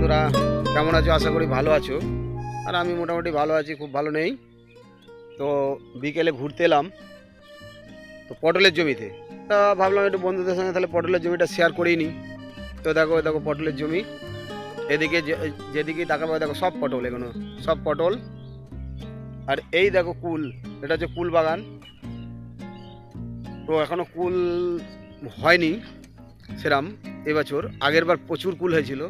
বন্ধুরা, কেমন আছো? আশা করি ভালো আছো। আর আমি মোটামুটি ভালো আছি, খুব ভালো নেই। তো বিকেলে ঘুরতে এলাম তো পটলের জমিতে। তা ভাবলাম একটু বন্ধুদের সঙ্গে তাহলে পটলের জমিটা শেয়ার করেই নিই। তো দেখো দেখো পটলের জমি, এদিকে যেদিকে তাকাবো দেখো সব পটল, এগুলো সব পটল। আর এই দেখো কুল, এটা হচ্ছে কুল বাগান। তো এখনো কুল হয়নি সেরাম এবছর, আগের বার প্রচুর কুল হয়েছিল।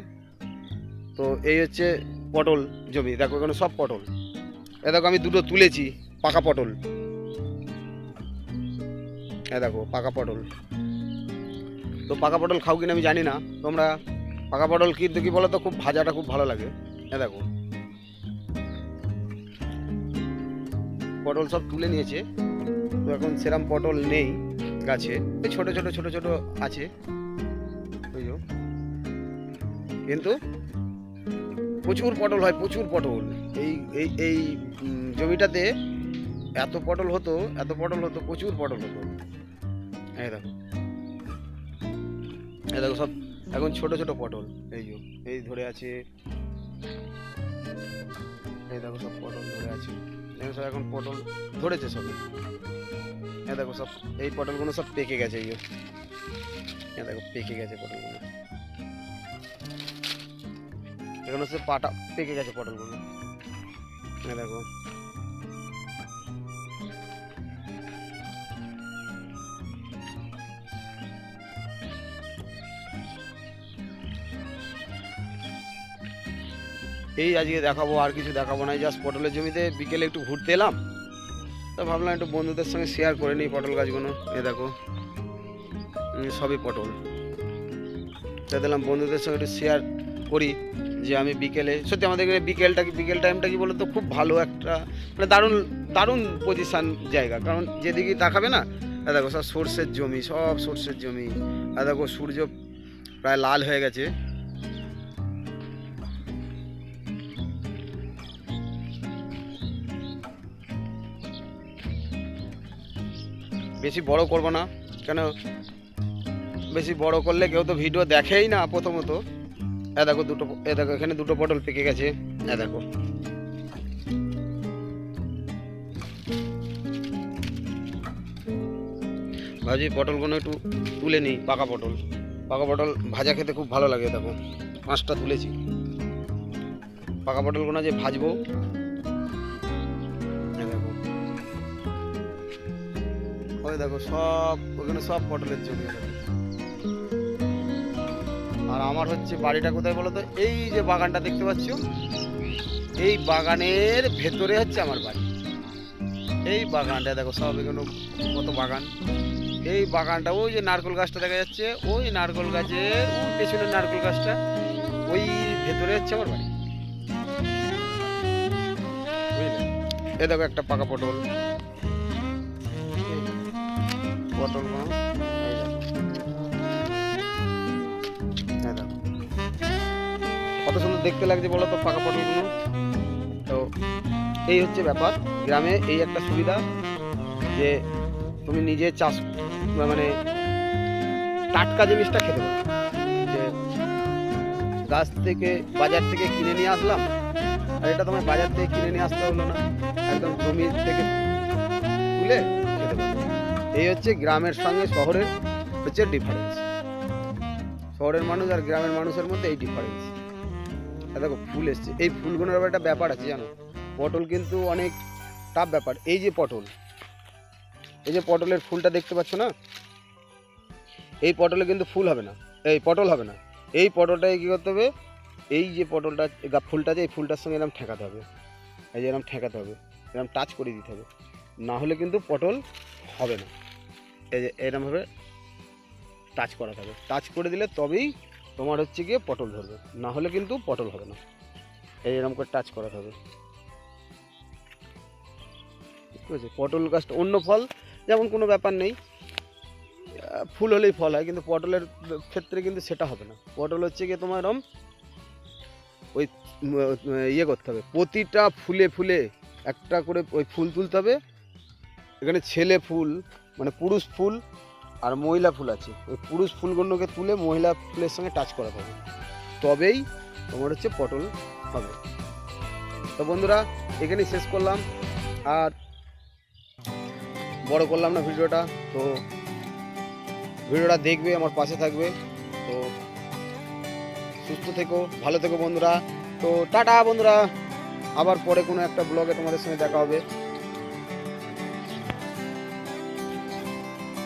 তো এই হচ্ছে পটল জমি, দেখো এখানে সব পটল। এ দেখো আমি দুটো তুলেছি পাকা পটল, এ দেখো পাকা পটল। তো পাকা পটল খাও কিনা আমি জানি না, তোমরা পাকা পটল কিন্তু কি বলো তো, খুব ভাজাটা খুব ভালো লাগে। এ দেখো পটল সব তুলে নিয়েছে। তো এখন সেরাম পটল নেই গাছে, এই ছোট ছোট ছোট ছোট আছে বুঝলো। কিন্তু প্রচুর পটল হয়, প্রচুর পটল। এই এই এই জমিটাতে এত পটল হতো, এত পটল হতো, প্রচুর পটল হতো। এই দেখো, এই দেখো সব এখন ছোট ছোট পটল। এই যে এই ধরে আছে, এই দেখো সব পটল ধরে আছে। এই সব এখন পটল ধরেছে সবে। এই দেখো সব এই পটলগুলো সব পেকে গেছে। এই দেখো পেকে গেছে পটলগুলো, এখন হচ্ছে পাটা পেকে গেছে পটলগুলো। এই দেখো এই আজকে দেখাবো, আর কিছু দেখাবো না। জাস্ট পটলের জমিতে বিকেলে একটু ঘুরতে এলাম, তো ভাবলাম একটু বন্ধুদের সঙ্গে শেয়ার করে নিই পটল গাছগুলো। এ দেখো সবই পটল। তাই দিলাম বন্ধুদের সঙ্গে একটু শেয়ার করি যে আমি বিকেলে, সত্যি আমাদের এখানে বিকেল টাইমটা কি বলতো, খুব ভালো একটা মানে দারুণ দারুণ পজিশান জায়গা। কারণ যেদিকেই তাকাবে না, দেখো সব সর্ষের জমি, সব সর্ষের জমি। আর দেখো সূর্য প্রায় লাল হয়ে গেছে। বেশি বড় করব না, কেন বেশি বড় করলে কেউ তো ভিডিও দেখেই না প্রথমত। এ দেখো দুটো, এ দেখো এখানে দুটো পটল পেকে গেছে। এ দেখো ভাবছি পটলগুলো একটু তুলে নিই, পাকা পটল। পাকা পটল ভাজা খেতে খুব ভালো লাগে। দেখো 5টা তুলেছি পাকা পটলগুলো, যে ভাজবো। দেখো ওই দেখো সব ওখানে সব পটলের জমি। আর আমার হচ্ছে বাড়িটা কোথায় বলো তো, এই যে বাগানটা দেখতে পাচ্ছ, এই বাগানের ভেতরে হচ্ছে আমার বাড়ি। এই বাগানটা দেখো সব এখানে কত বাগান। এই বাগানটা, ওই যে নারকেল গাছটা দেখা যাচ্ছে, ওই নারকেল গাছের ওই পেছনের নারকেল গাছটা, ওই ভেতরে হচ্ছে আমার বাড়ি, বুঝলে। এ দেখো একটা পাকা পটল, পটল কত সুন্দর দেখতে লাগছে বলো তো পাকা পটলগুলো। তো এই হচ্ছে ব্যাপার, গ্রামে এই একটা সুবিধা যে তুমি নিজে চাষ মানে টাটকা জিনিসটা খেতে পারো। যে গাছ থেকে বাজার থেকে কিনে নিয়ে আসলাম, আর এটা তোমার বাজার থেকে কিনে নিয়ে আসতে হলো না, একদম জমি থেকে তুলে খেতে পারো। এই হচ্ছে গ্রামের সঙ্গে শহরের হচ্ছে ডিফারেন্স। শহরের মানুষ আর গ্রামের মানুষের মধ্যে এই ডিফারেন্স। দেখো ফুল এসছে, এই ফুলগুলোর একটা ব্যাপার আছে জানো, পটল কিন্তু অনেক টাফ ব্যাপার। এই যে পটল, এই যে পটলের ফুলটা দেখতে পাচ্ছ না, এই পটলে কিন্তু ফুল হবে না, এই পটল হবে না। এই পটলটাকে কী করতে হবে, এই যে পটলটা ফুলটা আছে, এই ফুলটার সঙ্গে এরকম ঠেকাতে হবে। এই যে এরকম ঠেকাতে হবে, এরকম টাচ করে দিতে হবে, না হলে কিন্তু পটল হবে না। এই যে এরকমভাবে টাচ করাতে হবে, টাচ করে দিলে তবেই তোমার হচ্ছে গিয়ে পটল ধরবে, না হলে কিন্তু পটল হবে না। এই এরকম করে টাচ করাতে হবে, ঠিক আছে। পটল গাছটা অন্য ফল যেমন কোনো ব্যাপার নেই, ফুল হলেই ফল হয়, কিন্তু পটলের ক্ষেত্রে কিন্তু সেটা হবে না। পটল হচ্ছে গিয়ে তোমার এরকম ওই ইয়ে করতে হবে, প্রতিটা ফুলে ফুলে একটা করে ওই ফুল তুলতে হবে। এখানে ছেলে ফুল মানে পুরুষ ফুল আর মহিলা ফুল আছে, ওই পুরুষ ফুলগুলোকে তুলে মহিলা ফুলের সঙ্গে টাচ করাতে হবে, তবেই তোমার হচ্ছে পটল হবে। তো বন্ধুরা এখানেই শেষ করলাম, আর বড় করলাম না ভিডিওটা। তো ভিডিওটা দেখবে, আমার পাশে থাকবে। তো সুস্থ থেকো, ভালো থেকো বন্ধুরা। তো টাটা বন্ধুরা, আবার পরে কোনো একটা ব্লগে তোমাদের সঙ্গে দেখা হবে।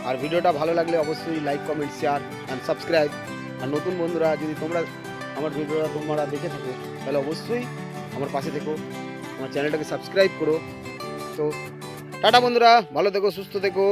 আর ভিডিওটা ভালো লাগলে অবশ্যই like, comment, share and subscribe. আর নতুন বন্ধুরা যদি তোমরা আমার ভিডিওটা তোমরা দেখে থাকো তাহলে অবশ্যই আমার পাশে থেকো, আমার চ্যানেলটাকে সাবস্ক্রাইব করো। তো টাটা বন্ধুরা, ভালো থেকো, সুস্থ থেকো।